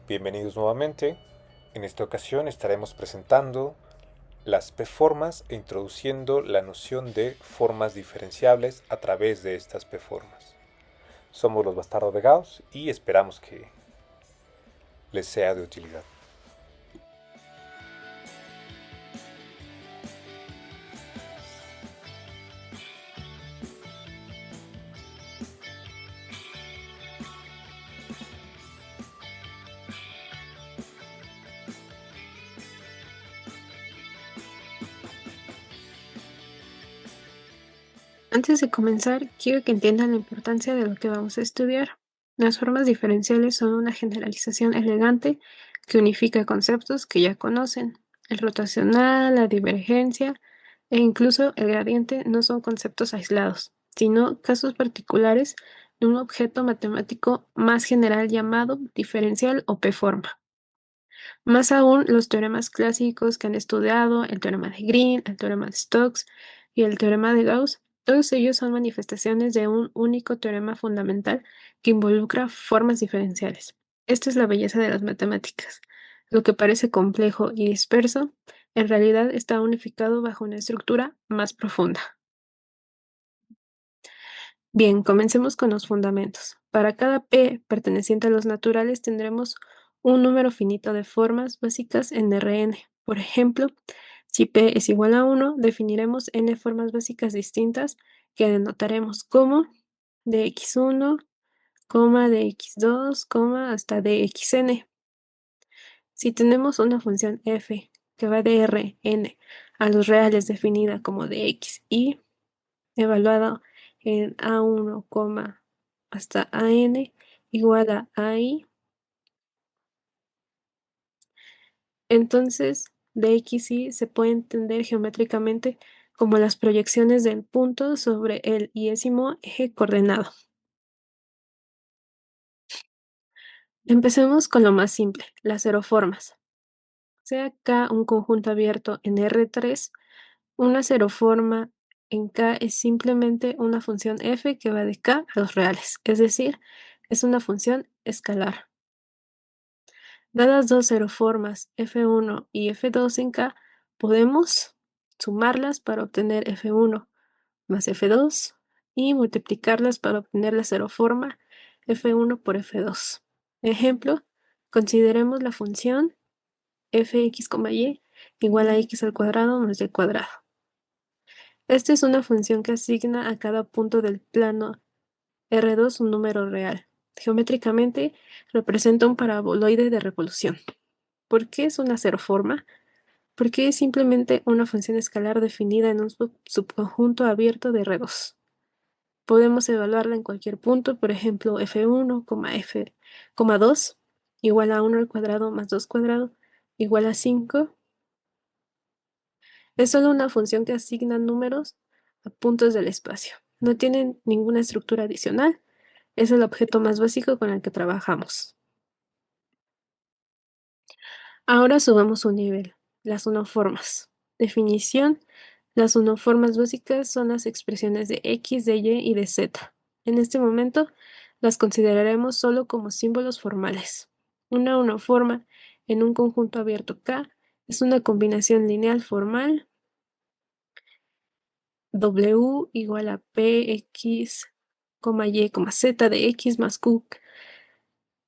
Bienvenidos nuevamente. En esta ocasión estaremos presentando las p-formas e introduciendo la noción de formas diferenciables a través de estas p-formas. Somos los bastardos de Gauss y esperamos que les sea de utilidad. Antes de comenzar, quiero que entiendan la importancia de lo que vamos a estudiar. Las formas diferenciales son una generalización elegante que unifica conceptos que ya conocen. El rotacional, la divergencia e incluso el gradiente no son conceptos aislados, sino casos particulares de un objeto matemático más general llamado diferencial o p-forma. Más aún, los teoremas clásicos que han estudiado, el teorema de Green, el teorema de Stokes y el teorema de Gauss, todos ellos son manifestaciones de un único teorema fundamental que involucra formas diferenciales. Esta es la belleza de las matemáticas. Lo que parece complejo y disperso, en realidad está unificado bajo una estructura más profunda. Bien, comencemos con los fundamentos. Para cada P perteneciente a los naturales tendremos un número finito de formas básicas en Rn. Por ejemplo, si P es igual a 1, definiremos n formas básicas distintas que denotaremos como dx1, dx2, hasta dxn. Si tenemos una función f que va de Rn a los reales definida como dxi, evaluada en A1, hasta AN igual a AI, entonces dxi se puede entender geométricamente como las proyecciones del punto sobre el iésimo eje coordenado. Empecemos con lo más simple, las aeroformas. Sea K un conjunto abierto en R3, una aeroforma en K es simplemente una función f que va de K a los reales, es decir, es una función escalar. Dadas dos aeroformas f1 y f2 en K, podemos sumarlas para obtener f1 más f2 y multiplicarlas para obtener la aeroforma f1 por f2. Ejemplo, consideremos la función fx, y igual a x al cuadrado más y al cuadrado. Esta es una función que asigna a cada punto del plano R2 un número real. Geométricamente representa un paraboloide de revolución. ¿Por qué es una aeroforma? Porque es simplemente una función escalar definida en un subconjunto abierto de R2. Podemos evaluarla en cualquier punto, por ejemplo, f1, f2 igual a 1 al cuadrado más 2 cuadrado igual a 5. Es solo una función que asigna números a puntos del espacio. No tiene ninguna estructura adicional. Es el objeto más básico con el que trabajamos. Ahora subamos un nivel, las unoformas. Definición: las unoformas básicas son las expresiones de x, de y y de z. En este momento las consideraremos solo como símbolos formales. Una unoforma en un conjunto abierto K es una combinación lineal formal W igual a px, y, z de x más q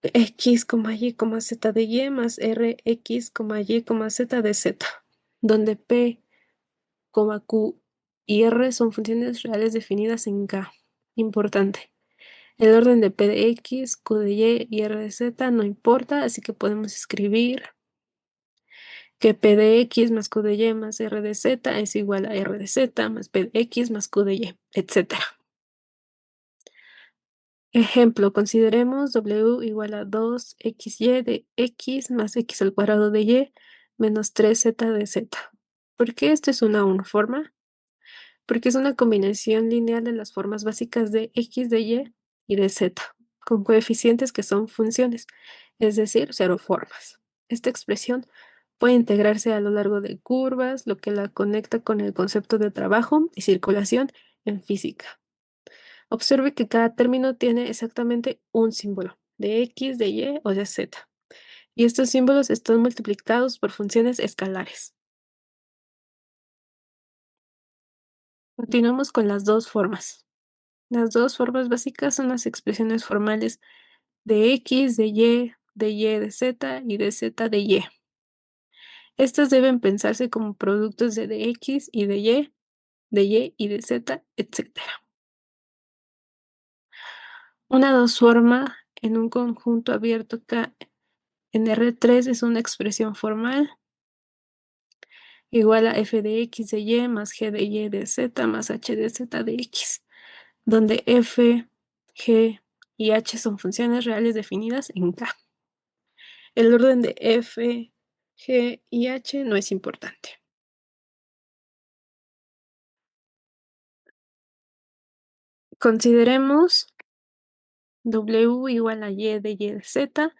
x, y, z de y más r x, y, z de z, donde p, q y r son funciones reales definidas en K. Importante. El orden de p de x, q de y r de z no importa, así que podemos escribir que p de x más q de y más r de z es igual a r de z más p de x más q de y, etc. Ejemplo, consideremos W igual a 2xy de x más x al cuadrado de y menos 3z de z. ¿Por qué esto es una uniforma? Porque es una combinación lineal de las formas básicas de x de y de z, con coeficientes que son funciones, es decir, cero formas. Esta expresión puede integrarse a lo largo de curvas, lo que la conecta con el concepto de trabajo y circulación en física. Observe que cada término tiene exactamente un símbolo, de x, de y o de z. y estos símbolos están multiplicados por funciones escalares. Continuamos con las dos formas. Las dos formas básicas son las expresiones formales de x, de y de z y de z de y. Estas deben pensarse como productos de x y de y y de z, etc. Una dos forma en un conjunto abierto K en R3 es una expresión formal igual a f de x de y más g de y de z más h de z de x, donde f, g y h son funciones reales definidas en K. El orden de f, g y h no es importante. Consideremos w igual a y de z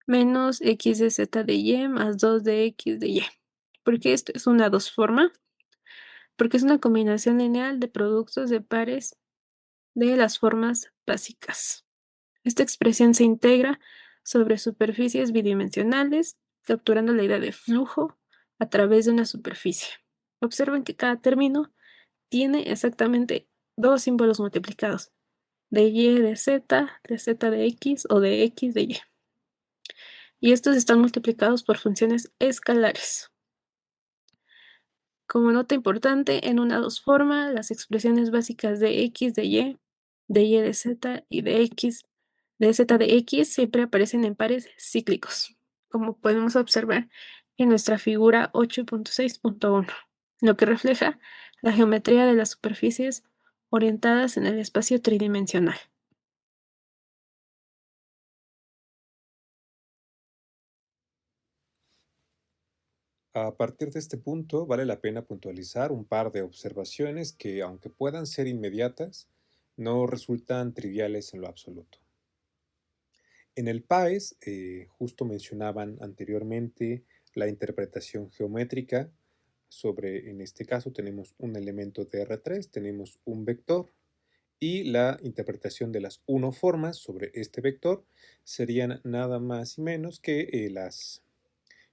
menos x de z de y más 2 de x de y. ¿Por qué esto es una dos forma? Porque es una combinación lineal de productos de pares de las formas básicas. Esta expresión se integra sobre superficies bidimensionales, capturando la idea de flujo a través de una superficie. Observen que cada término tiene exactamente dos símbolos multiplicados, de y de z de x o de x de y. Y estos están multiplicados por funciones escalares. Como nota importante, en una dos forma, las expresiones básicas de x de y de z y de z de x siempre aparecen en pares cíclicos, como podemos observar en nuestra figura 8.6.1, lo que refleja la geometría de las superficies orientadas en el espacio tridimensional. A partir de este punto, vale la pena puntualizar un par de observaciones que, aunque puedan ser inmediatas, no resultan triviales en lo absoluto. En el PAES, justo mencionaban anteriormente la interpretación geométrica sobre, en este caso, tenemos un elemento de R3, tenemos un vector, y la interpretación de las unoformas sobre este vector serían nada más y menos que las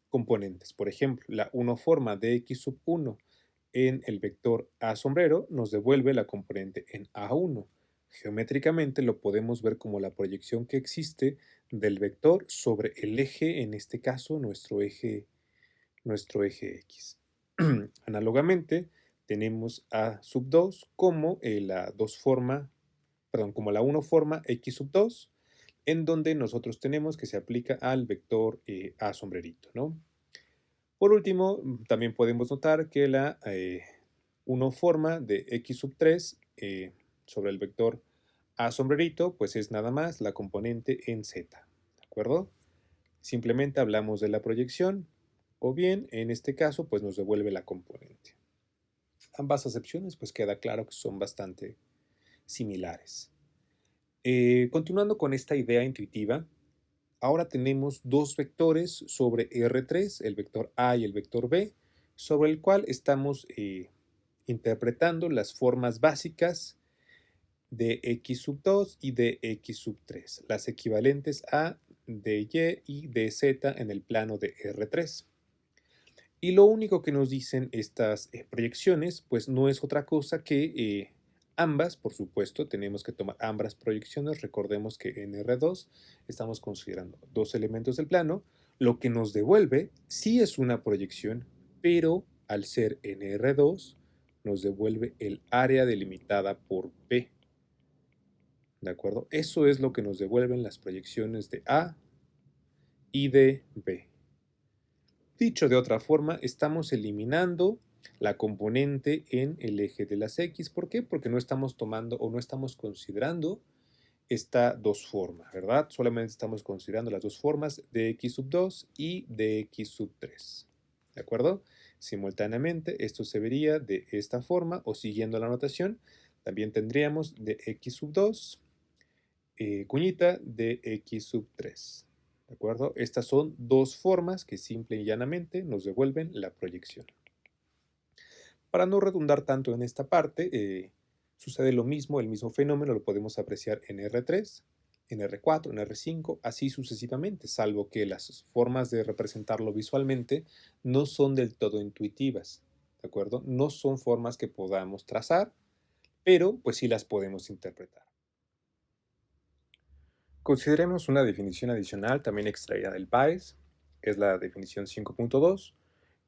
componentes. Por ejemplo, la unoforma de x sub 1 en el vector A sombrero nos devuelve la componente en A1. Geométricamente lo podemos ver como la proyección que existe del vector sobre el eje, en este caso nuestro eje X. Análogamente, tenemos A sub 2 como la dos forma, perdón, como la unoforma X sub 2, en donde nosotros tenemos que se aplica al vector A sombrerito, ¿no? Por último, también podemos notar que la unoforma de x sub 3 sobre el vector a sombrerito, pues es nada más la componente en z, ¿de acuerdo? Simplemente hablamos de la proyección, o bien, en este caso, pues nos devuelve la componente. Ambas acepciones, pues queda claro que son bastante similares. Continuando con esta idea intuitiva, ahora tenemos dos vectores sobre R3, el vector A y el vector B, sobre el cual estamos interpretando las formas básicas de x sub 2 y de x sub 3, las equivalentes a de y de z en el plano de R3. Y lo único que nos dicen estas proyecciones, pues no es otra cosa que ambas, por supuesto, tenemos que tomar ambas proyecciones. Recordemos que en R2 estamos considerando dos elementos del plano. Lo que nos devuelve sí es una proyección, pero al ser en R2 nos devuelve el área delimitada por B. ¿De acuerdo? Eso es lo que nos devuelven las proyecciones de A y de B. Dicho de otra forma, estamos eliminando la componente en el eje de las X. ¿Por qué? Porque no estamos tomando o no estamos considerando esta dos formas, ¿verdad? Solamente estamos considerando las dos formas de x sub 2 y de x sub 3. ¿De acuerdo? Simultáneamente, esto se vería de esta forma o siguiendo la notación. También tendríamos de x sub 2, cuñita de x sub 3. ¿De acuerdo? Estas son dos formas que simple y llanamente nos devuelven la proyección. Para no redundar tanto en esta parte, sucede lo mismo, el mismo fenómeno lo podemos apreciar en R3. en R4, en R5, así sucesivamente, salvo que las formas de representarlo visualmente no son del todo intuitivas, ¿de acuerdo? No son formas que podamos trazar, pero pues sí las podemos interpretar. Consideremos una definición adicional también extraída del PAES, es la definición 5.2,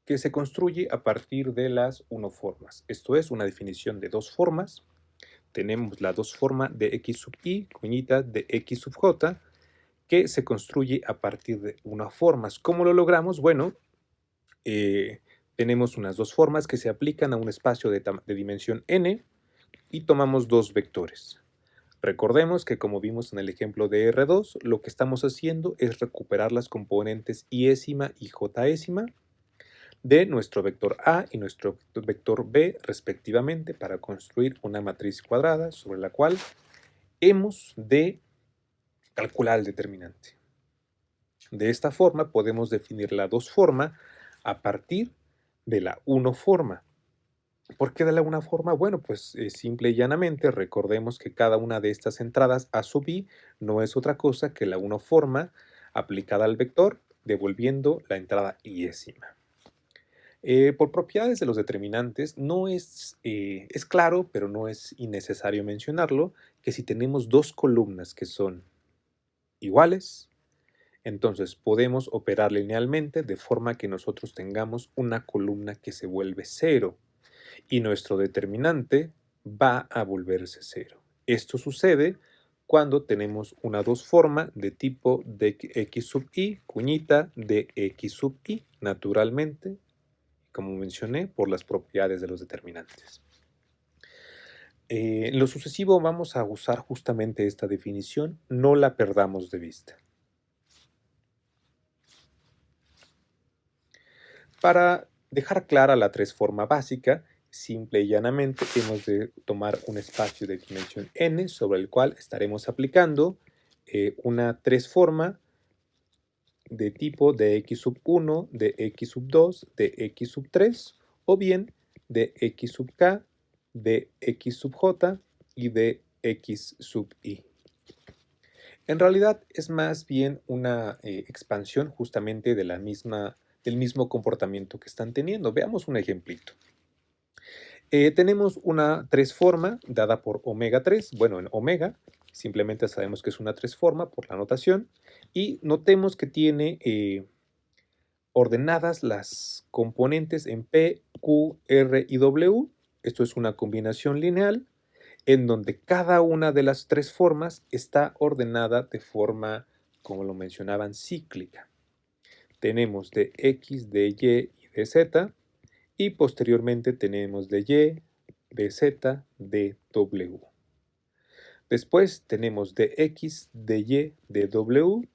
que se construye a partir de las unoformas. Esto es una definición de dos formas. Tenemos la dos forma de x sub i, cuñita de x sub j, que se construye a partir de unas formas. ¿Cómo lo logramos? Bueno, tenemos unas dos formas que se aplican a un espacio de dimensión n y tomamos dos vectores. Recordemos que como vimos en el ejemplo de R2, lo que estamos haciendo es recuperar las componentes iésima y jésima de nuestro vector A y nuestro vector B respectivamente para construir una matriz cuadrada sobre la cual hemos de calcular el determinante. De esta forma podemos definir la dos forma a partir de la uno forma. ¿Por qué de la una forma? Bueno, pues simple y llanamente recordemos que cada una de estas entradas A sub i no es otra cosa que la uno forma aplicada al vector devolviendo la entrada iésima. Por propiedades de los determinantes, no es claro, pero no es innecesario mencionarlo, que si tenemos dos columnas que son iguales, entonces podemos operar linealmente de forma que nosotros tengamos una columna que se vuelve cero y nuestro determinante va a volverse cero. Esto sucede cuando tenemos una dos forma de tipo de x sub i, cuñita de x sub i, naturalmente, como mencioné, por las propiedades de los determinantes. En lo sucesivo vamos a usar justamente esta definición, no la perdamos de vista. Para dejar clara la tres forma básica, simple y llanamente hemos de tomar un espacio de dimensión n sobre el cual estaremos aplicando una tres forma de tipo de x sub 1, de x sub 2, de x sub 3 o bien de x sub k, de x sub j y de x sub i. En realidad es más bien una expansión justamente de del mismo comportamiento que están teniendo. Veamos un ejemplito. Tenemos una tres forma dada por omega 3. Bueno, en omega simplemente sabemos que es una tres forma por la notación. Y notemos que tiene ordenadas las componentes en P, Q, R y W. Esto es una combinación lineal en donde cada una de las tres formas está ordenada de forma, como lo mencionaban, cíclica. Tenemos de X, de Y y de Z, y posteriormente tenemos de Y, de Z, de W. Después tenemos de X, de Y, de W,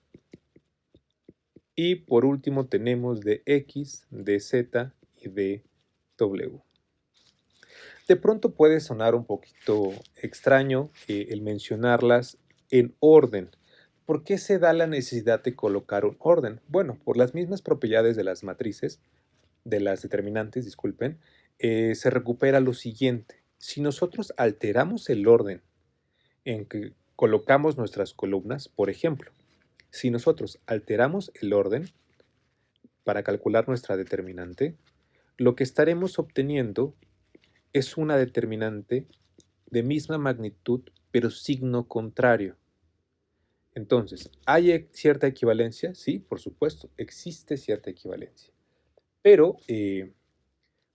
y por último tenemos de X, de Z y de W. De pronto puede sonar un poquito extraño el mencionarlas en orden. ¿Por qué se da la necesidad de colocar un orden? Bueno, por las mismas propiedades de las matrices, de las determinantes, disculpen, se recupera lo siguiente. Si nosotros alteramos el orden en que colocamos nuestras columnas, por ejemplo, si nosotros alteramos el orden para calcular nuestra determinante, lo que estaremos obteniendo es una determinante de misma magnitud, pero signo contrario. Entonces, ¿hay cierta equivalencia? Sí, por supuesto, existe cierta equivalencia, pero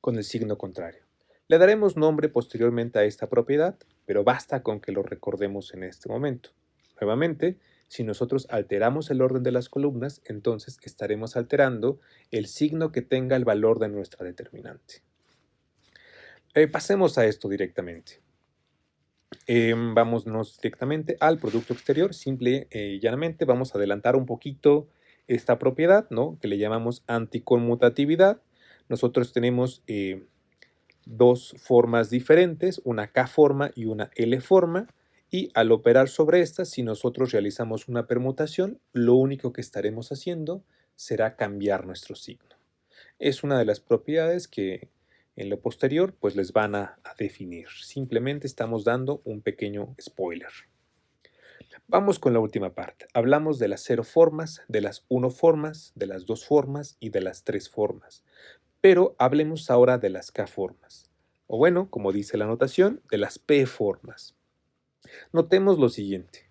con el signo contrario. Le daremos nombre posteriormente a esta propiedad, pero basta con que lo recordemos en este momento. Nuevamente, si nosotros alteramos el orden de las columnas, entonces estaremos alterando el signo que tenga el valor de nuestra determinante. Pasemos a esto directamente. Vámonos directamente al producto exterior. Simple y llanamente vamos a adelantar un poquito esta propiedad, ¿no? Que le llamamos anticonmutatividad. Nosotros tenemos dos formas diferentes, una K forma y una L forma, y al operar sobre estas, si nosotros realizamos una permutación, lo único que estaremos haciendo será cambiar nuestro signo. Es una de las propiedades que en lo posterior pues les van a definir. Simplemente estamos dando un pequeño spoiler. Vamos con la última parte. Hablamos de las 0 formas, de las 1 formas, de las 2 formas y de las 3 formas. Pero hablemos ahora de las K formas. O bueno, como dice la notación, de las P formas. Notemos lo siguiente.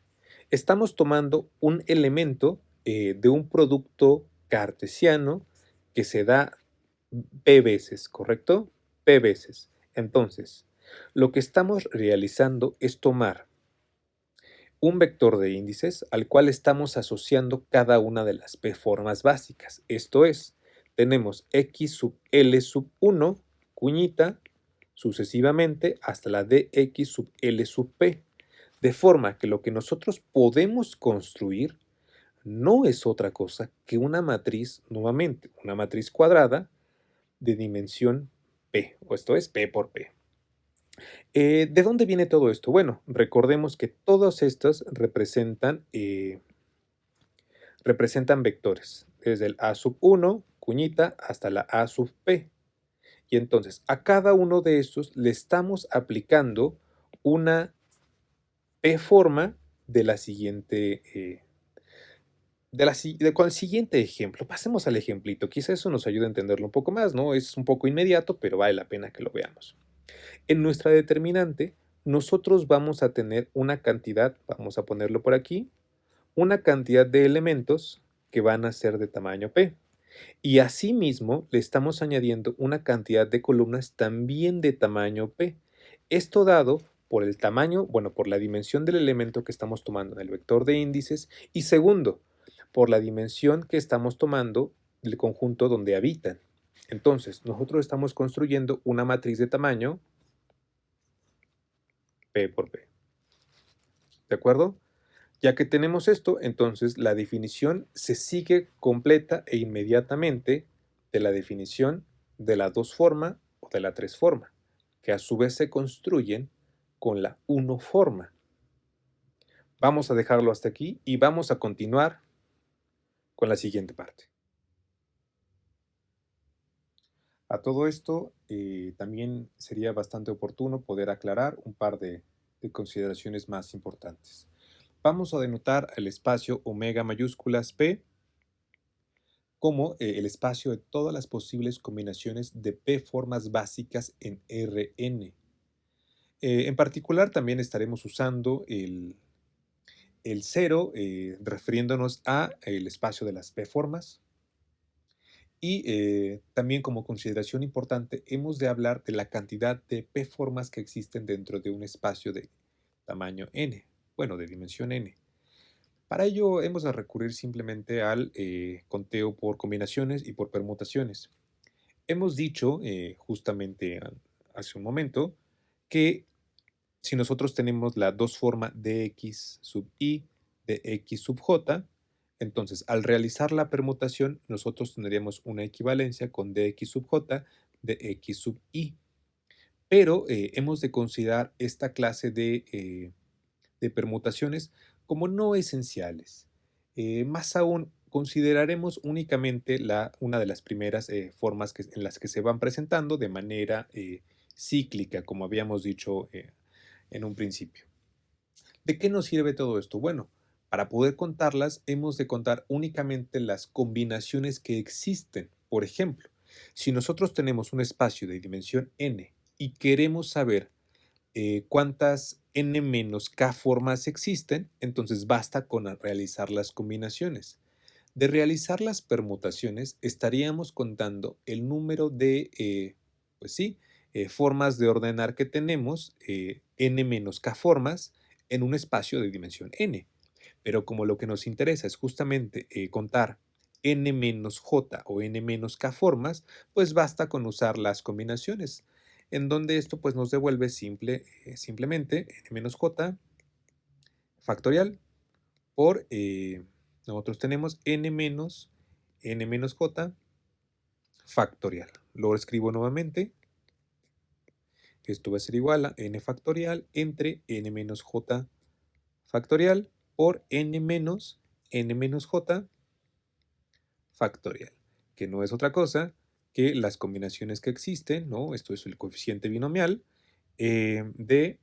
Estamos tomando un elemento de un producto cartesiano que se da P veces, ¿correcto? P veces. Entonces, lo que estamos realizando es tomar un vector de índices al cual estamos asociando cada una de las P formas básicas. Esto es, tenemos x sub L sub 1, cuñita, sucesivamente hasta la dx sub L sub P. De forma que lo que nosotros podemos construir no es otra cosa que una matriz, nuevamente, una matriz cuadrada de dimensión P, o esto es P por P. ¿De dónde viene todo esto? Bueno, recordemos que todos estos representan vectores, desde el A sub 1, cuñita, hasta la A sub P. Y entonces, a cada uno de estos le estamos aplicando una P forma de la siguiente, con el siguiente ejemplo. Pasemos al ejemplito, quizá eso nos ayude a entenderlo un poco más, ¿no? Es un poco inmediato, pero vale la pena que lo veamos. En nuestra determinante, nosotros vamos a tener una cantidad, vamos a ponerlo por aquí, una cantidad de elementos que van a ser de tamaño P. Y asimismo le estamos añadiendo una cantidad de columnas también de tamaño P. Esto dado por el tamaño, bueno, por la dimensión del elemento que estamos tomando en el vector de índices y segundo, por la dimensión que estamos tomando del conjunto donde habitan. Entonces, nosotros estamos construyendo una matriz de tamaño P por P. ¿De acuerdo? Ya que tenemos esto, entonces la definición se sigue completa e inmediatamente de la definición de la 2 forma o de la 3 forma, que a su vez se construyen con la 1 forma. Vamos a dejarlo hasta aquí y vamos a continuar con la siguiente parte. A todo esto, también sería bastante oportuno poder aclarar un par de consideraciones más importantes. Vamos a denotar el espacio omega mayúsculas P como el espacio de todas las posibles combinaciones de P formas básicas en Rn. En particular también estaremos usando el 0 refiriéndonos a el espacio de las P formas. Y también como consideración importante hemos de hablar de la cantidad de P formas que existen dentro de un espacio de tamaño n, bueno, de dimensión n. Para ello hemos de recurrir simplemente al conteo por combinaciones y por permutaciones. Hemos dicho justamente hace un momento que si nosotros tenemos la 2 forma dx sub i de x sub j, entonces al realizar la permutación nosotros tendríamos una equivalencia con dx sub j de x sub i. Pero hemos de considerar esta clase de permutaciones como no esenciales. Más aún, consideraremos únicamente una de las primeras formas en las que se van presentando de manera cíclica, como habíamos dicho en un principio. ¿De qué nos sirve todo esto? Bueno, para poder contarlas hemos de contar únicamente las combinaciones que existen. Por ejemplo, si nosotros tenemos un espacio de dimensión n y queremos saber cuántas n menos k formas existen, entonces basta con realizar las combinaciones. De realizar las permutaciones, estaríamos contando el número de, pues sí, formas de ordenar que tenemos, n menos k formas, en un espacio de dimensión n. Pero como lo que nos interesa es justamente contar n menos j o n menos k formas, pues basta con usar las combinaciones, en donde esto pues nos devuelve simplemente n menos j factorial por, nosotros tenemos n menos j factorial. Lo escribo nuevamente. Esto va a ser igual a n factorial entre n menos j factorial por n menos j factorial, que no es otra cosa que las combinaciones que existen, ¿no? Esto es el coeficiente binomial de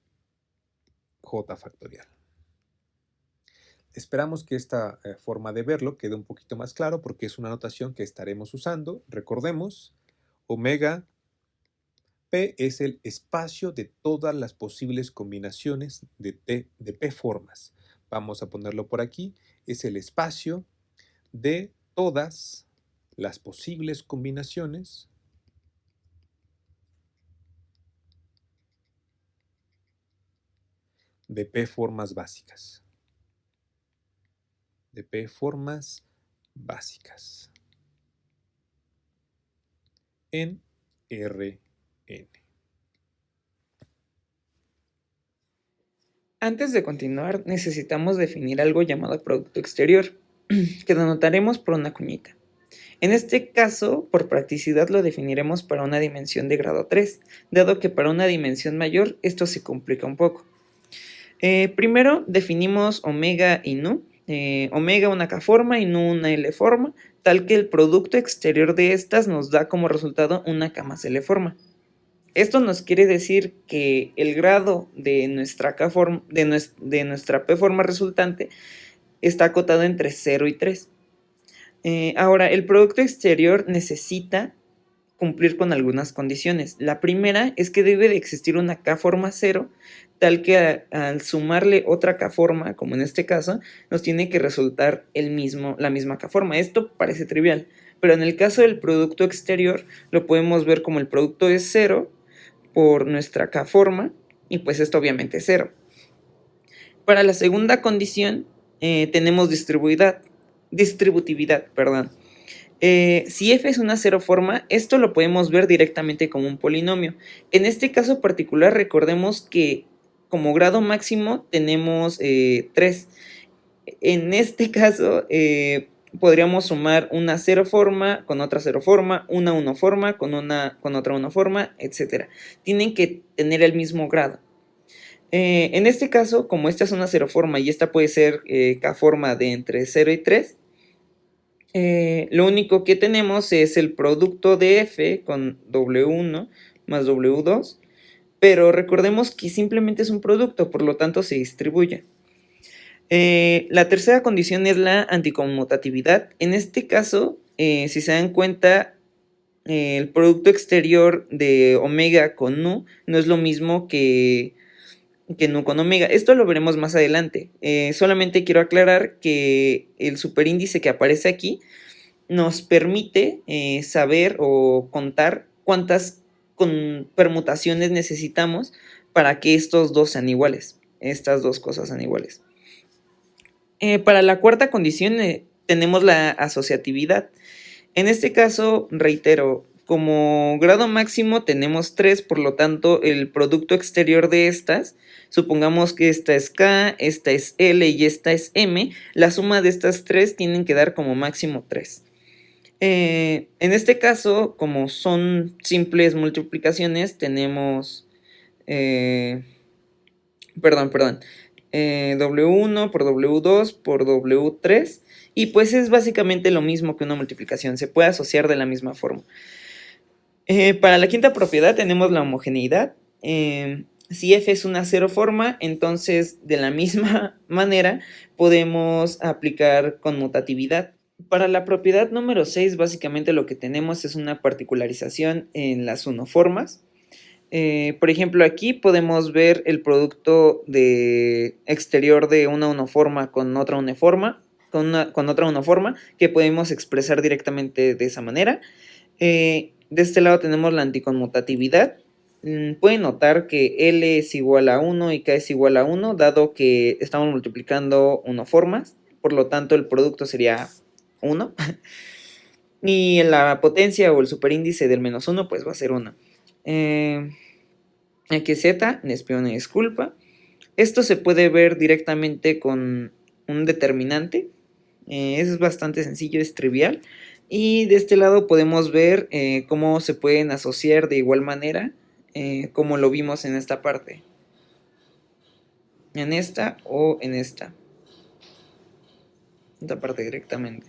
j factorial. Esperamos que esta forma de verlo quede un poquito más claro porque es una notación que estaremos usando. Recordemos, omega P es el espacio de todas las posibles combinaciones de P formas. Vamos a ponerlo por aquí. Es el espacio de todas las posibles combinaciones de P formas básicas. De P formas básicas en Rn. Antes de continuar, necesitamos definir algo llamado producto exterior, que denotaremos por una cuñita. En este caso, por practicidad lo definiremos para una dimensión de grado 3, dado que para una dimensión mayor esto se complica un poco. Primero definimos omega y nu, omega una K-forma y nu una L-forma, tal que el producto exterior de estas nos da como resultado una K más L-forma. Esto nos quiere decir que el grado de nuestra nuestra P-forma resultante está acotado entre 0 y 3. Ahora, el producto exterior necesita cumplir con algunas condiciones. La primera es que debe de existir una K-forma 0, tal que al sumarle otra K-forma, como en este caso, nos tiene que resultar la misma K-forma. Esto parece trivial, pero en el caso del producto exterior lo podemos ver como el producto es 0 por nuestra K-forma, y pues esto obviamente es 0. Para la segunda condición tenemos distributividad. Si f es una cero forma, esto lo podemos ver directamente como un polinomio. En este caso particular, recordemos que como grado máximo tenemos 3. En este caso, podríamos sumar una cero forma con otra cero forma, una uno forma con otra uno forma, etc. Tienen que tener el mismo grado. En este caso, como esta es una cero forma y esta puede ser K forma de entre 0 y 3, lo único que tenemos es el producto de f con W1 más W2, pero recordemos que simplemente es un producto, por lo tanto se distribuye. La tercera condición es la anticonmutatividad. En este caso, si se dan cuenta, el producto exterior de omega con nu no es lo mismo que nu con omega. Esto lo veremos más adelante. Solamente quiero aclarar que el superíndice que aparece aquí nos permite saber o contar cuántas permutaciones necesitamos para que estos dos sean iguales, estas dos cosas sean iguales. Para la cuarta condición tenemos la asociatividad. En este caso, reitero, como grado máximo tenemos 3, por lo tanto el producto exterior de estas, supongamos que esta es K, esta es L y esta es M, la suma de estas 3 tienen que dar como máximo 3. En este caso, como son simples multiplicaciones, tenemos... W1 por W2 por W3, y pues es básicamente lo mismo que una multiplicación, se puede asociar de la misma forma. Para la quinta propiedad tenemos la homogeneidad. Si f es una cero forma, entonces de la misma manera podemos aplicar conmutatividad. Para la propiedad número 6, básicamente lo que tenemos es una particularización en las unoformas. Por ejemplo, aquí podemos ver el producto exterior de una unoforma con otra unoforma, que podemos expresar directamente de esa manera. De este lado tenemos la anticonmutatividad. Pueden notar que L es igual a 1 y K es igual a 1, dado que estamos multiplicando unoformas, por lo tanto el producto sería 1. Y la potencia o el superíndice del menos 1 pues va a ser 1. Aquí Z, les pido una disculpa. Esto se puede ver directamente con un determinante. Es bastante sencillo, es trivial. Y de este lado podemos ver cómo se pueden asociar de igual manera, como lo vimos en esta parte. En esta o en esta. Esta parte directamente.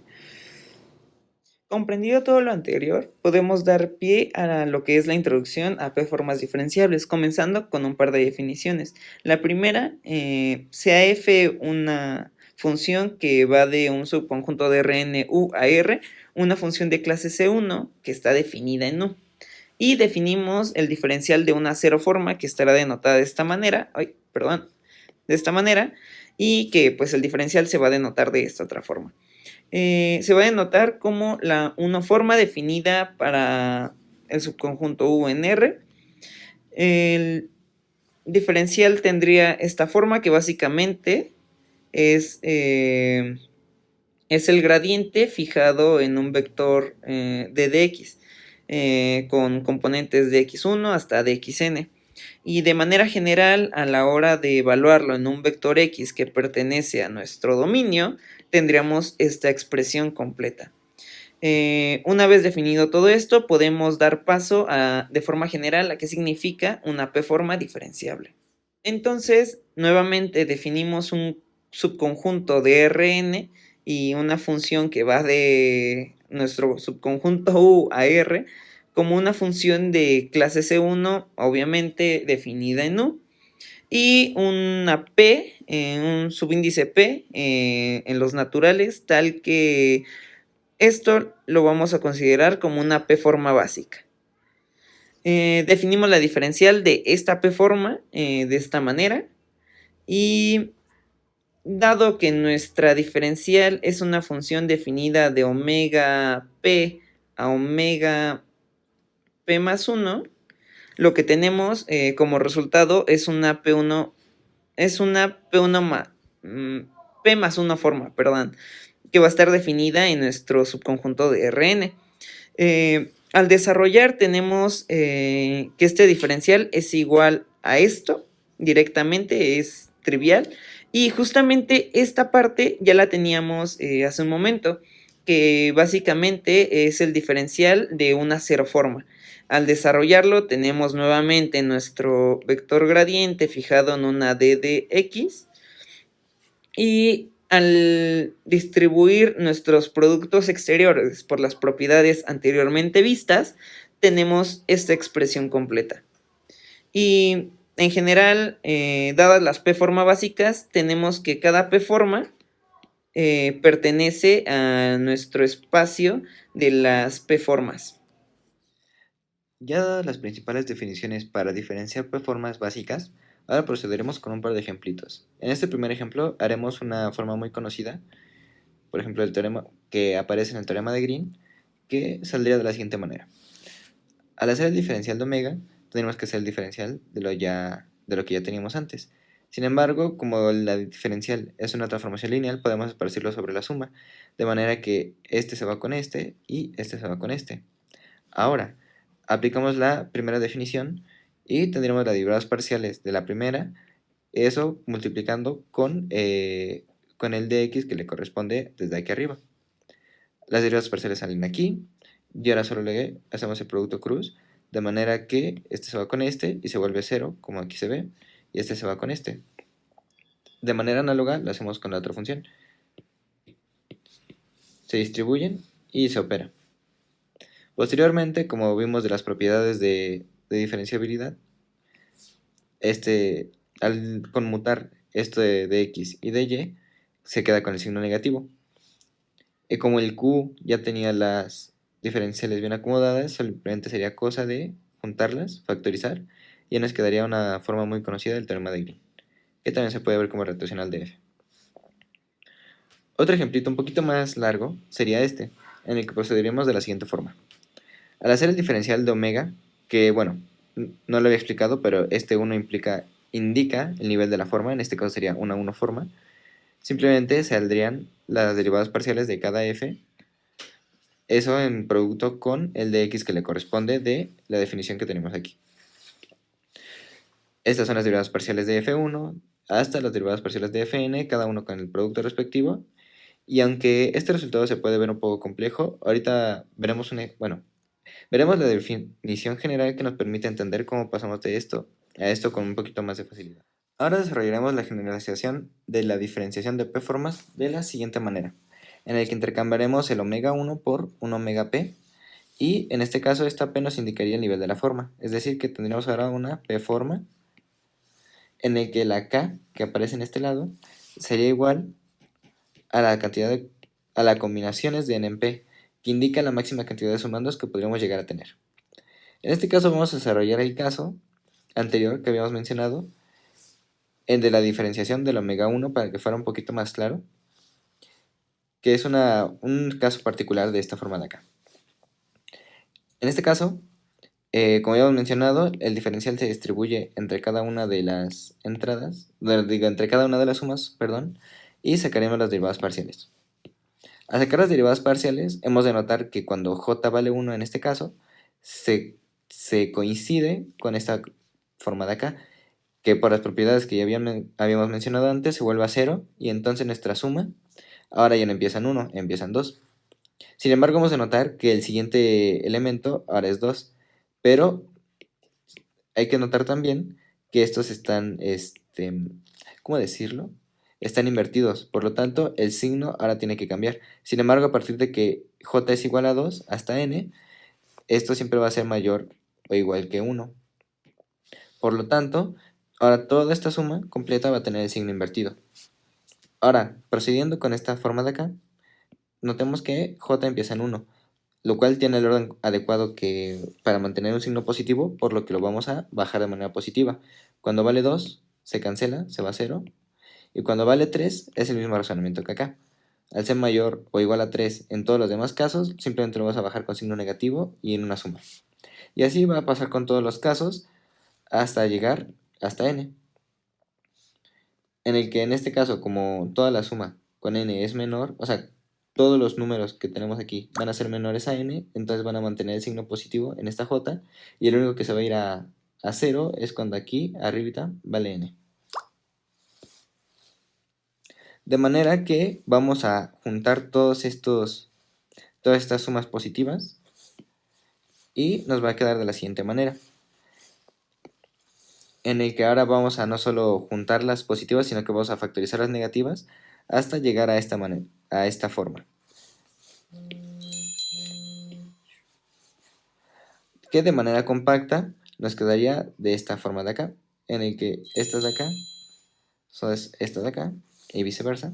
Comprendido todo lo anterior, podemos dar pie a lo que es la introducción a P-formas diferenciables, comenzando con un par de definiciones. La primera, sea f una función que va de un subconjunto de Rn U a R, una función de clase C1 que está definida en U. Y definimos el diferencial de una cero forma que estará denotada de esta manera, y que pues el diferencial se va a denotar de esta otra forma. Se va a denotar como la unoforma definida para el subconjunto U en R. El diferencial tendría esta forma que básicamente es el gradiente fijado en un vector de dx con componentes de x1 hasta dxn. Y de manera general, a la hora de evaluarlo en un vector x que pertenece a nuestro dominio, tendríamos esta expresión completa. Una vez definido todo esto, podemos dar paso de forma general a qué significa una p-forma diferenciable. Entonces, nuevamente definimos un subconjunto de Rn y una función que va de nuestro subconjunto U a R como una función de clase C1, obviamente definida en U, y una P, un subíndice P en los naturales, tal que esto lo vamos a considerar como una p-forma básica. Definimos la diferencial de esta p-forma de esta manera, y dado que nuestra diferencial es una función definida de omega p a omega p más 1, lo que tenemos como resultado es una p1 p más 1 forma, que va a estar definida en nuestro subconjunto de Rn. Al desarrollar tenemos que este diferencial es igual a esto, directamente es trivial, y justamente esta parte ya la teníamos hace un momento, que básicamente es el diferencial de una cero forma. Al desarrollarlo tenemos nuevamente nuestro vector gradiente fijado en una d de x, y al distribuir nuestros productos exteriores por las propiedades anteriormente vistas, tenemos esta expresión completa. Y en general, dadas las p-forma básicas, tenemos que cada p-forma pertenece a nuestro espacio de las p-formas. Ya dadas las principales definiciones para diferenciar p-formas básicas, ahora procederemos con un par de ejemplitos. En este primer ejemplo haremos una forma muy conocida, por ejemplo el teorema que aparece en el teorema de Green, que saldría de la siguiente manera. Al hacer el diferencial de omega, tendremos que hacer el diferencial de lo que ya teníamos antes. Sin embargo, como la diferencial es una transformación lineal, podemos esparcirlo sobre la suma, de manera que este se va con este y este se va con este. Ahora, aplicamos la primera definición y tendremos las derivadas parciales de la primera, eso multiplicando con el dx que le corresponde desde aquí arriba. Las derivadas parciales salen aquí, y ahora solo le hacemos el producto cruz, de manera que este se va con este y se vuelve 0, como aquí se ve, y este se va con este. De manera análoga lo hacemos con la otra función. Se distribuyen y se opera. Posteriormente, como vimos de las propiedades de diferenciabilidad, al conmutar esto de x y de y, se queda con el signo negativo. Y como el q ya tenía las diferenciales bien acomodadas, simplemente sería cosa de juntarlas, factorizar, y ya nos quedaría una forma muy conocida del teorema de Green, que también se puede ver como rotacional de f. Otro ejemplito un poquito más largo sería este, en el que procederíamos de la siguiente forma. Al hacer el diferencial de omega, que bueno, no lo había explicado, pero este 1 indica el nivel de la forma, en este caso sería una 1 forma, simplemente saldrían las derivadas parciales de cada f, eso en producto con el de x que le corresponde de la definición que tenemos aquí. Estas son las derivadas parciales de f1 hasta las derivadas parciales de fn, cada uno con el producto respectivo. Y aunque este resultado se puede ver un poco complejo, ahorita veremos la definición general que nos permite entender cómo pasamos de esto a esto con un poquito más de facilidad. Ahora desarrollaremos la generalización de la diferenciación de p-formas de la siguiente manera, en el que intercambiaremos el omega 1 por un omega p, y en este caso esta p nos indicaría el nivel de la forma, es decir que tendríamos ahora una p-forma en el que la k que aparece en este lado sería igual a la a las combinaciones de n en p, que indica la máxima cantidad de sumandos que podríamos llegar a tener. En este caso vamos a desarrollar el caso anterior que habíamos mencionado, el de la diferenciación del omega 1 para que fuera un poquito más claro, que es un caso particular de esta forma de acá. En este caso, como ya hemos mencionado, el diferencial se distribuye entre cada una de las entradas, entre cada una de las sumas, perdón, y sacaremos las derivadas parciales. Al sacar las derivadas parciales, hemos de notar que cuando j vale 1 en este caso, se coincide con esta forma de acá, que por las propiedades que ya habíamos mencionado antes, se vuelve a 0, y entonces nuestra suma, ahora ya no empieza en 1, empieza en 2. Sin embargo, vamos a notar que el siguiente elemento ahora es 2, pero hay que notar también que estos están, ¿cómo decirlo? Están invertidos, por lo tanto, el signo ahora tiene que cambiar. Sin embargo, a partir de que j es igual a 2 hasta n, esto siempre va a ser mayor o igual que 1. Por lo tanto, ahora toda esta suma completa va a tener el signo invertido. Ahora, procediendo con esta forma de acá, notemos que j empieza en 1, lo cual tiene el orden adecuado para mantener un signo positivo, por lo que lo vamos a bajar de manera positiva. Cuando vale 2, se cancela, se va a 0, y cuando vale 3, es el mismo razonamiento que acá. Al ser mayor o igual a 3 en todos los demás casos, simplemente lo vas a bajar con signo negativo y en una suma. Y así va a pasar con todos los casos hasta llegar hasta n, en el que en este caso, como toda la suma con n es menor, o sea, todos los números que tenemos aquí van a ser menores a n, entonces van a mantener el signo positivo en esta j, y el único que se va a ir a 0 es cuando aquí, arribita, vale n. De manera que vamos a juntar todas estas sumas positivas y nos va a quedar de la siguiente manera, en el que ahora vamos a no solo juntar las positivas, sino que vamos a factorizar las negativas hasta llegar a esta forma, que de manera compacta nos quedaría de esta forma de acá, en el que estas de acá son estas de acá y viceversa,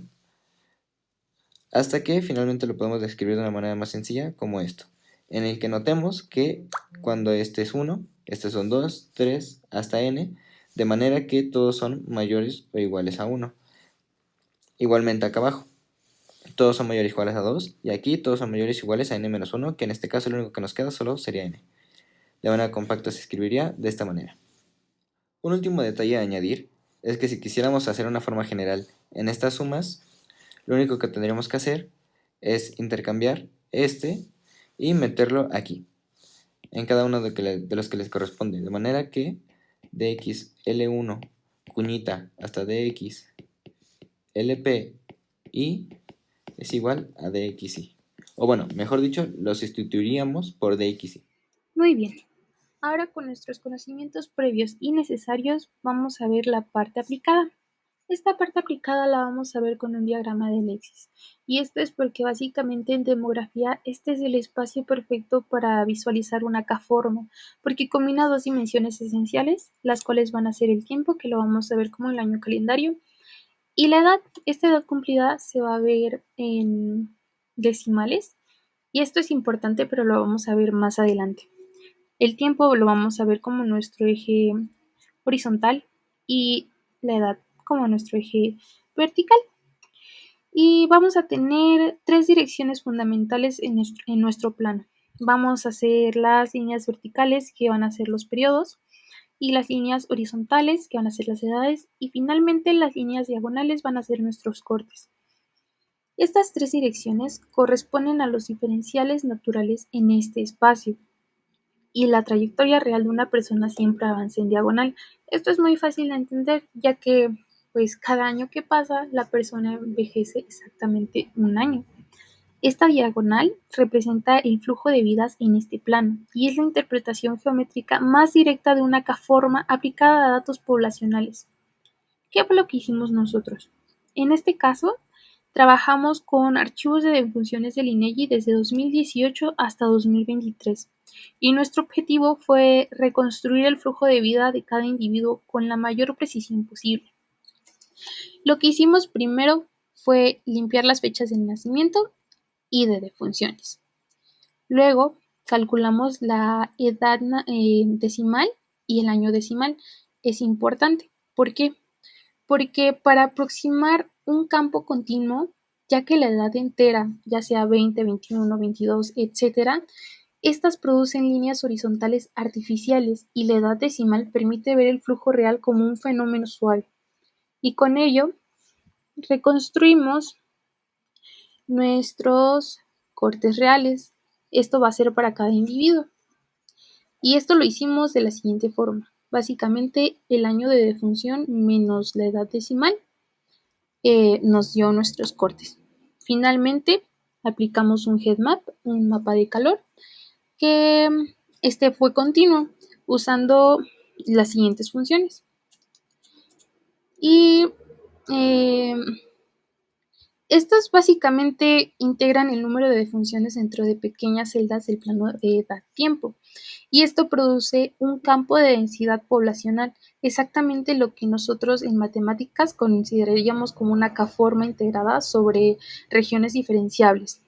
hasta que finalmente lo podemos describir de una manera más sencilla como esto, en el que notemos que cuando este es 1, estos son 2, 3, hasta n, de manera que todos son mayores o iguales a 1. Igualmente acá abajo, todos son mayores o iguales a 2, y aquí todos son mayores o iguales a n menos 1, que en este caso lo único que nos queda solo sería n. De manera compacta se escribiría de esta manera. Un último detalle a añadir es que si quisiéramos hacer una forma general en estas sumas, lo único que tendríamos que hacer es intercambiar este y meterlo aquí, en cada uno de los que les corresponde, de manera que dx L1 cuñita hasta dx LP y es igual a dxy. O bueno, mejor dicho, lo sustituiríamos por dxy. Muy bien. Ahora con nuestros conocimientos previos y necesarios vamos a ver la parte aplicada. Esta parte aplicada la vamos a ver con un diagrama de Alexis. Y esto es porque básicamente en demografía este es el espacio perfecto para visualizar una K-forma, porque combina dos dimensiones esenciales, las cuales van a ser el tiempo, que lo vamos a ver como el año calendario, y la edad. Esta edad cumplida se va a ver en decimales, y esto es importante, pero lo vamos a ver más adelante. El tiempo lo vamos a ver como nuestro eje horizontal y la edad como nuestro eje vertical. Y vamos a tener tres direcciones fundamentales en nuestro plano. Vamos a hacer las líneas verticales, que van a ser los periodos, y las líneas horizontales, que van a ser las edades, y finalmente las líneas diagonales van a ser nuestros cortes. Estas tres direcciones corresponden a los diferenciales naturales en este espacio, y la trayectoria real de una persona siempre avanza en diagonal. Esto es muy fácil de entender, ya que pues cada año que pasa la persona envejece exactamente un año. Esta diagonal representa el flujo de vidas en este plano y es la interpretación geométrica más directa de una K-forma aplicada a datos poblacionales. ¿Qué fue lo que hicimos nosotros? En este caso, trabajamos con archivos de funciones del INEGI desde 2018 hasta 2023 y nuestro objetivo fue reconstruir el flujo de vida de cada individuo con la mayor precisión posible. Lo que hicimos primero fue limpiar las fechas de nacimiento y de defunciones. Luego calculamos la edad decimal y el año decimal. Es importante. ¿Por qué? Porque para aproximar un campo continuo, ya que la edad entera, ya sea 20, 21, 22, etc., estas producen líneas horizontales artificiales y la edad decimal permite ver el flujo real como un fenómeno suave. Y con ello reconstruimos nuestros cortes reales. Esto va a ser para cada individuo. Y esto lo hicimos de la siguiente forma. Básicamente el año de defunción menos la edad decimal nos dio nuestros cortes. Finalmente aplicamos un heat map, un mapa de calor, que este fue continuo usando las siguientes funciones. Y estas básicamente integran el número de defunciones dentro de pequeñas celdas del plano de edad-tiempo, y esto produce un campo de densidad poblacional, exactamente lo que nosotros en matemáticas consideraríamos como una K-forma integrada sobre regiones diferenciables.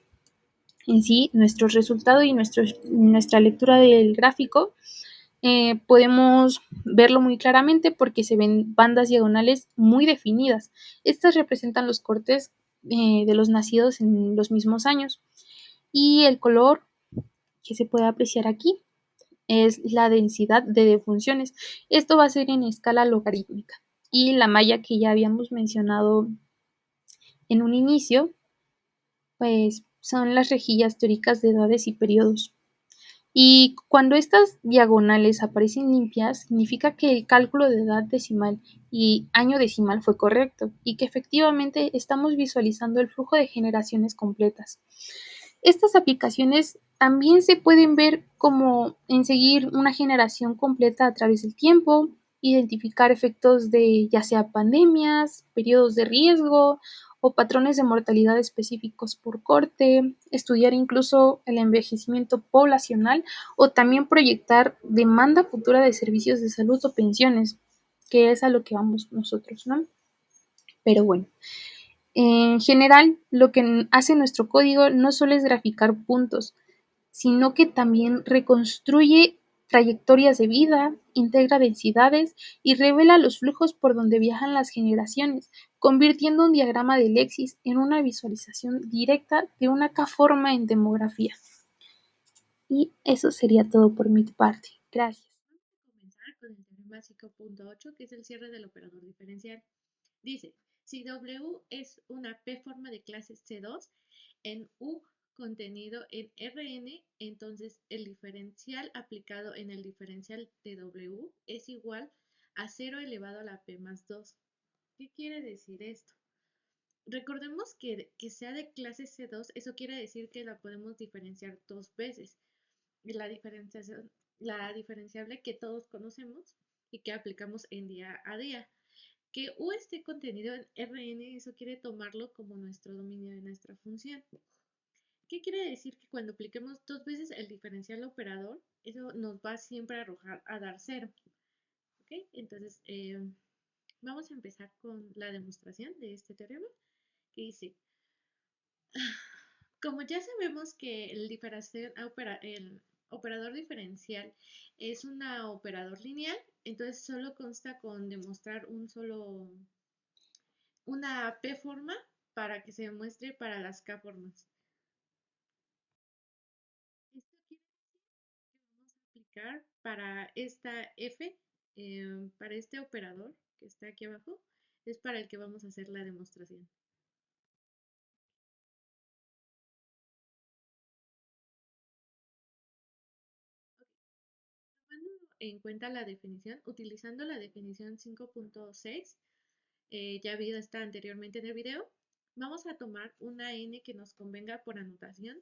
En sí, nuestro resultado y nuestra lectura del gráfico podemos verlo muy claramente porque se ven bandas diagonales muy definidas. Estas representan los cortes de los nacidos en los mismos años. Y el color que se puede apreciar aquí es la densidad de defunciones. Esto va a ser en escala logarítmica. Y la malla que ya habíamos mencionado en un inicio, pues son las rejillas teóricas de edades y periodos. Y cuando estas diagonales aparecen limpias, significa que el cálculo de edad decimal y año decimal fue correcto y que efectivamente estamos visualizando el flujo de generaciones completas. Estas aplicaciones también se pueden ver como en seguir una generación completa a través del tiempo, identificar efectos de ya sea pandemias, periodos de riesgo o patrones de mortalidad específicos por corte, estudiar incluso el envejecimiento poblacional o también proyectar demanda futura de servicios de salud o pensiones, que es a lo que vamos nosotros, ¿no? Pero bueno, en general, lo que hace nuestro código no solo es graficar puntos, sino que también reconstruye trayectorias de vida, integra densidades y revela los flujos por donde viajan las generaciones, convirtiendo un diagrama de Lexis en una visualización directa de una K-forma en demografía. Y eso sería todo por mi parte. Gracias. Vamos a comenzar con el teorema 5.8, que es el cierre del operador diferencial. Dice, si W es una P-forma de clase C2 en U contenido en Rn, entonces el diferencial aplicado en el diferencial de W es igual a 0 elevado a la P más 2. ¿Qué quiere decir esto? Recordemos que sea de clase C2, eso quiere decir que la podemos diferenciar dos veces. La diferenciable que todos conocemos y que aplicamos en día a día. Que U esté contenido en Rn, eso quiere tomarlo como nuestro dominio de nuestra función. ¿Qué quiere decir? Que cuando apliquemos dos veces el diferencial operador, eso nos va siempre a arrojar a dar 0. ¿Ok? Entonces, vamos a empezar con la demostración de este teorema, que dice, como ya sabemos que el operador diferencial es un operador lineal, entonces solo consta con demostrar una P-forma para que se demuestre para las K-formas. Esto quiere decir que vamos a aplicar para esta F, para este operador que está aquí abajo, es para el que vamos a hacer la demostración. Tomando en cuenta la definición, utilizando la definición 5.6, ya vista está anteriormente en el video, vamos a tomar una n que nos convenga por anotación,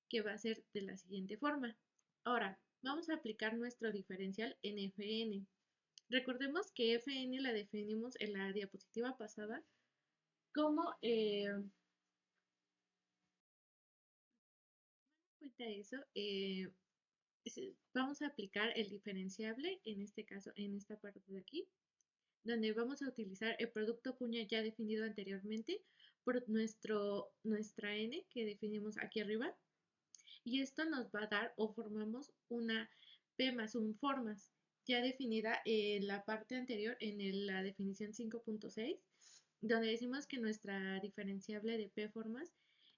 que va a ser de la siguiente forma. Ahora, vamos a aplicar nuestro diferencial en Fn. Recordemos que Fn la definimos en la diapositiva pasada como, cuenta eso, vamos a aplicar el diferenciable, en este caso, en esta parte de aquí, donde vamos a utilizar el producto cuña ya definido anteriormente por nuestra n que definimos aquí arriba. Y esto nos va a dar o formamos una P más un formas, ya definida en la parte anterior, en la definición 5.6, donde decimos que nuestra diferenciable de P formas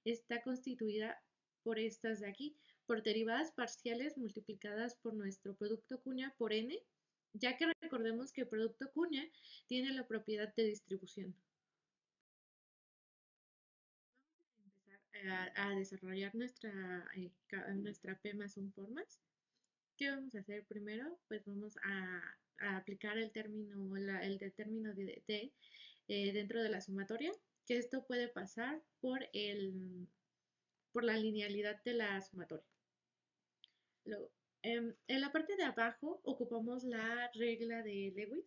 está constituida por estas de aquí, por derivadas parciales multiplicadas por nuestro producto cuña por n, ya que recordemos que el producto cuña tiene la propiedad de distribución. A desarrollar nuestra P más un formas. ¿Qué vamos a hacer primero? Pues vamos a aplicar el término de T dentro de la sumatoria, que esto puede pasar por la linealidad de la sumatoria. Luego, en la parte de abajo ocupamos la regla de Lewis,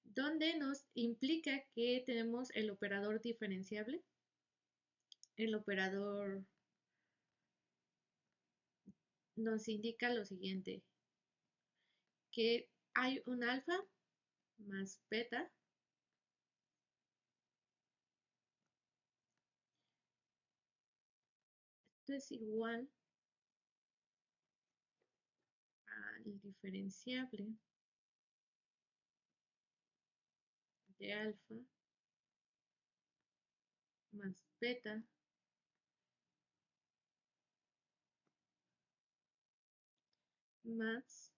donde nos implica que tenemos el operador diferenciable. El operador nos indica lo siguiente, que hay un alfa más beta esto es igual al diferenciable de alfa más beta más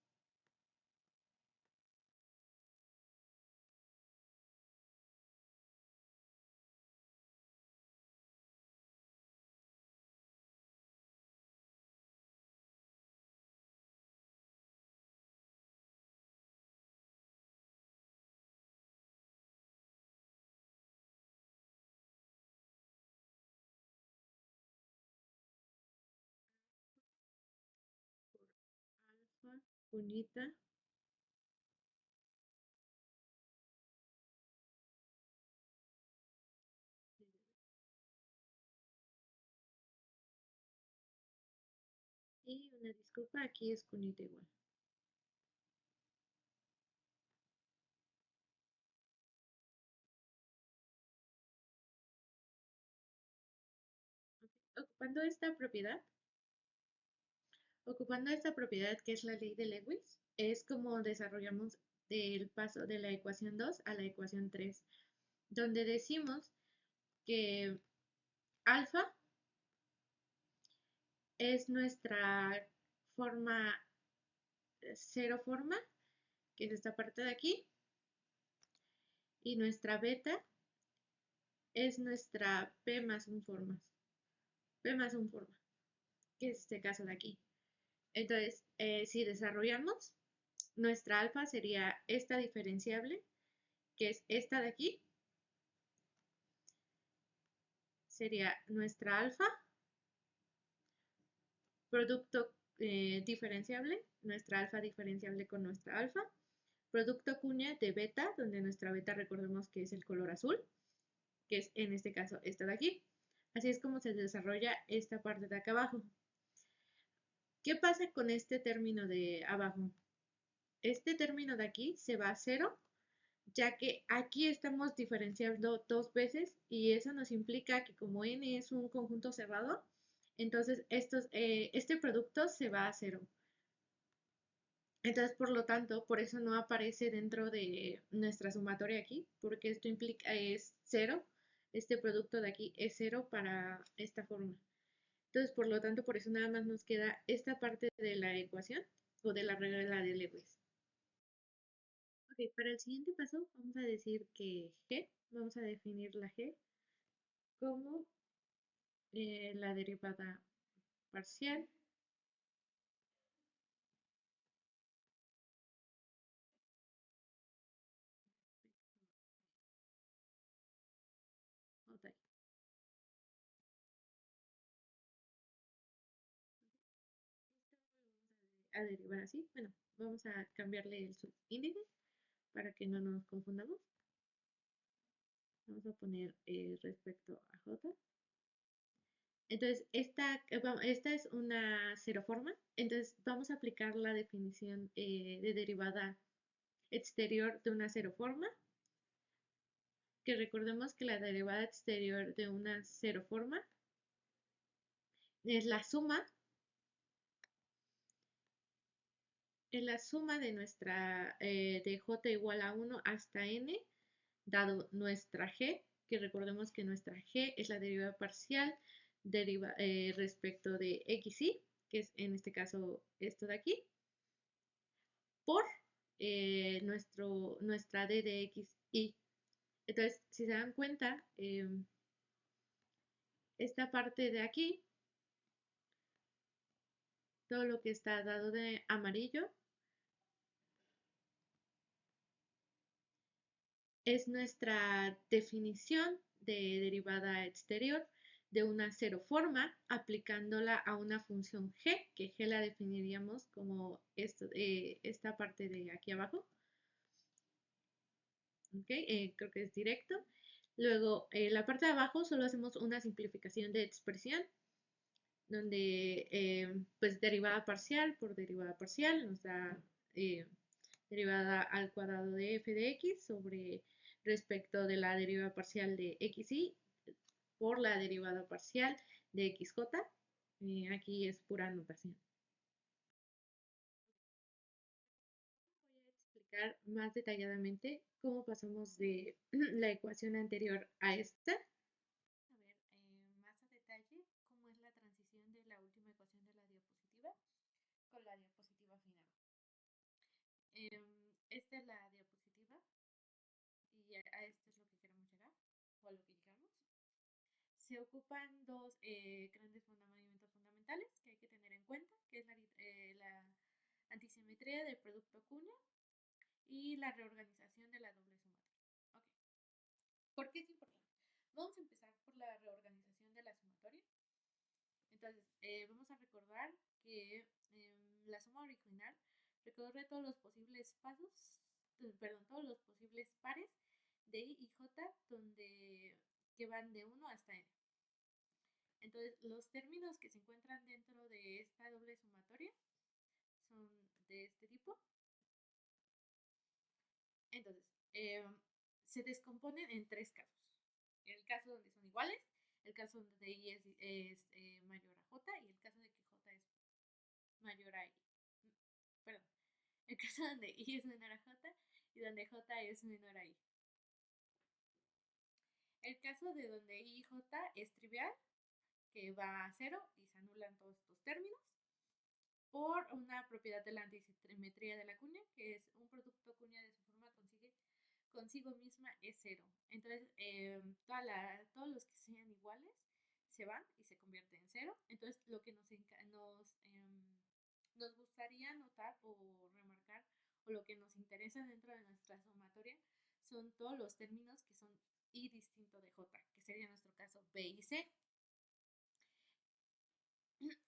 alfa unita y una disculpa, aquí es cunita igual. Ocupando esta propiedad que es la ley de Lewis, es como desarrollamos el paso de la ecuación 2 a la ecuación 3, donde decimos que alfa es nuestra forma cero forma, que es esta parte de aquí, y nuestra beta es nuestra P más un forma, P más un forma, que es este caso de aquí. Entonces, si desarrollamos, nuestra alfa sería esta diferenciable, que es esta de aquí, sería nuestra alfa, producto diferenciable, nuestra alfa diferenciable con nuestra alfa, producto cuña de beta, donde nuestra beta recordemos que es el color azul, que es en este caso esta de aquí. Así es como se desarrolla esta parte de acá abajo. ¿Qué pasa con este término de abajo? Este término de aquí se va a cero, ya que aquí estamos diferenciando dos veces y eso nos implica que como n es un conjunto cerrado, entonces este producto se va a cero. Entonces, por lo tanto, por eso no aparece dentro de nuestra sumatoria aquí, porque esto implica es cero. Este producto de aquí es cero para esta forma. Entonces, por lo tanto, por eso nada más nos queda esta parte de la ecuación o de la regla de Lewis. Ok, para el siguiente paso vamos a decir que G, vamos a definir la G como la derivada parcial total. A derivar así. Bueno, vamos a cambiarle el subíndice para que no nos confundamos. Vamos a poner respecto a J. Entonces, esta es una ceroforma. Entonces, vamos a aplicar la definición de derivada exterior de una ceroforma. que recordemos que la derivada exterior de una ceroforma es la suma de nuestra de j igual a 1 hasta n, dado nuestra g, que recordemos que nuestra g es la derivada parcial respecto de xy, que es en este caso esto de aquí, por nuestra d de xy. Entonces, si se dan cuenta, esta parte de aquí, todo lo que está dado de amarillo, es nuestra definición de derivada exterior de una ceroforma aplicándola a una función g, que g la definiríamos como esta parte de aquí abajo. Okay, creo que es directo. Luego, la parte de abajo solo hacemos una simplificación de expresión, donde pues derivada parcial por derivada parcial nos da derivada al cuadrado de f de x sobre respecto de la derivada parcial de xy por la derivada parcial de xj. Aquí es pura notación. Voy a explicar más detalladamente cómo pasamos de la ecuación anterior a esta. A ver, más a detalle cómo es la transición de la última ecuación de la diapositiva con la diapositiva final. Esta es la diapositiva y a esto es lo que queremos llegar, o a lo que llegamos. Se ocupan dos grandes movimientos fundamentales que hay que tener en cuenta, que es la antisimetría del producto cuña y la reorganización de la doble sumatoria. Okay. ¿Por qué es importante? Vamos a empezar por la reorganización de la sumatoria. Entonces, vamos a recordar que la suma original recorre todos los posibles todos los posibles pares de i y j que van de 1 hasta n. Entonces, los términos que se encuentran dentro de esta doble sumatoria son de este tipo. Entonces, se descomponen en tres casos. En el caso donde son iguales, el caso donde i es mayor a j y el caso de que j es mayor a i. Perdón, el caso donde i es menor a j y donde j es menor a i. El caso de donde i y j es trivial, que va a 0 y se anulan todos estos términos, por una propiedad de la antisimetría de la cuña, que es un producto cuña de su forma consigo misma es 0. Entonces, todos los que sean iguales se van y se convierten en 0. Entonces, lo que nos gustaría notar o remarcar, o lo que nos interesa dentro de nuestra sumatoria, son todos los términos que son i distinto de j, que sería en nuestro caso b y c.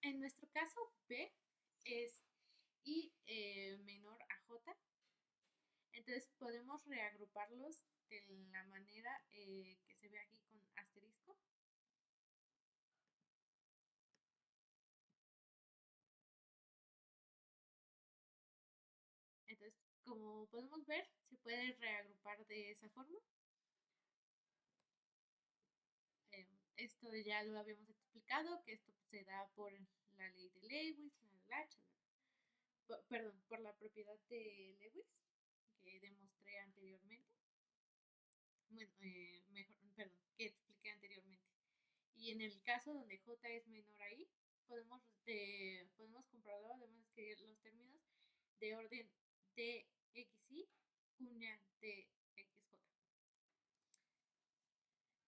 En nuestro caso, b es i menor a j. Entonces podemos reagruparlos de la manera que se ve aquí con asterisco. Entonces, como podemos ver, se puede reagrupar de esa forma. Esto ya lo habíamos explicado, que esto se da por la ley de Lewis, por la propiedad de Lewis, que demostré anteriormente. Bueno, que expliqué anteriormente. Y en el caso donde j es menor a i, podemos comprobarlo, además escribir los términos de orden de xy cuña de xj.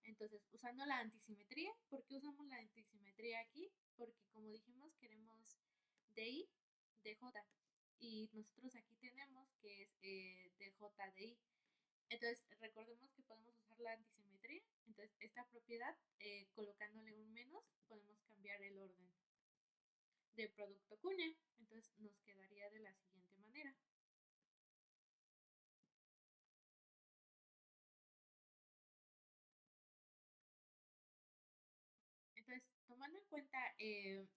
Entonces, usando la antisimetría, ¿por qué usamos la antisimetría aquí? Porque como dijimos, queremos di dj y nosotros aquí tenemos que es dj de i. Entonces, recordemos que podemos usar la antisimetría. Entonces, esta propiedad, colocándole un menos, podemos cambiar el orden del producto cuña. Entonces, nos quedaría de la siguiente manera. Entonces, tomando en cuenta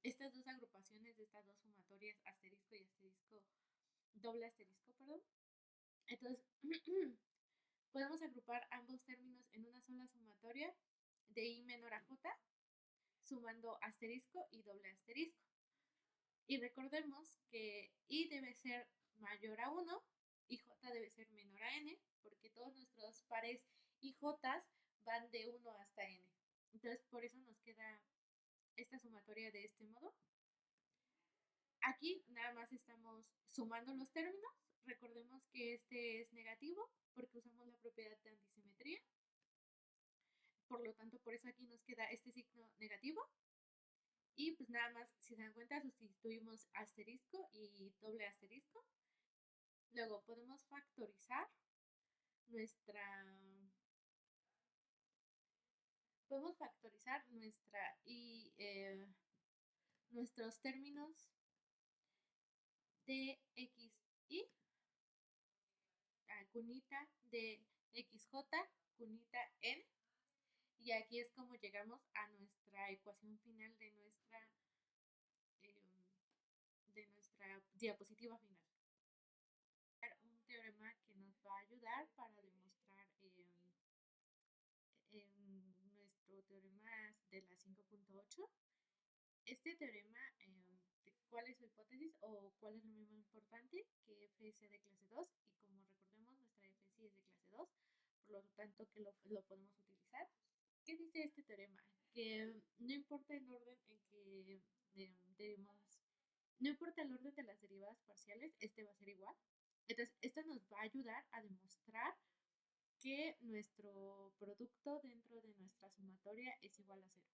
estas dos agrupaciones de estas dos sumatorias, asterisco y asterisco, doble asterisco, perdón. Entonces, podemos agrupar ambos términos en una sola sumatoria de i menor a j, sumando asterisco y doble asterisco. Y recordemos que i debe ser mayor a 1 y j debe ser menor a n, porque todos nuestros pares y j van de 1 hasta n. Entonces, por eso nos queda esta sumatoria de este modo. Aquí nada más estamos sumando los términos. Recordemos que este es negativo porque usamos la propiedad de antisimetría. Por lo tanto, por eso aquí nos queda este signo negativo. Y pues nada más, si se dan cuenta, sustituimos asterisco y doble asterisco. Luego podemos factorizar nuestros términos de xy, cunita de xj, cunita n. Y aquí es como llegamos a nuestra ecuación final de nuestra diapositiva final. Un teorema que nos va a ayudar para demostrar nuestro teorema de la 5.8. Este teorema, ¿cuál es su hipótesis o cuál es lo mismo importante? Que f sea de clase 2 y como recordemos nuestra f sí es de clase 2, por lo tanto que lo podemos utilizar. ¿Qué dice este teorema? Que no importa el orden en que no importa el orden de las derivadas parciales, este va a ser igual. Entonces, esto nos va a ayudar a demostrar que nuestro producto dentro de nuestra sumatoria es igual a 0.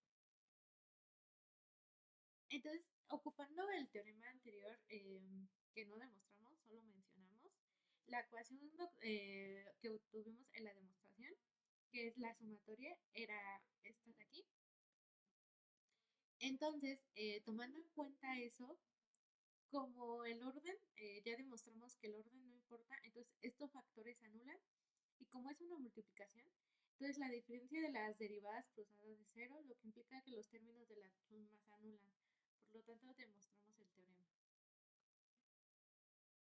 Entonces, ocupando el teorema anterior que no demostramos, solo mencionamos, la ecuación que obtuvimos en la demostración, que es la sumatoria, era esta de aquí. Entonces, tomando en cuenta eso, como el orden, ya demostramos que el orden no importa, entonces estos factores se anulan. Y como es una multiplicación, entonces la diferencia de las derivadas cruzadas es 0, lo que implica que los términos de la suma se anulan. Por lo tanto, demostramos el teorema.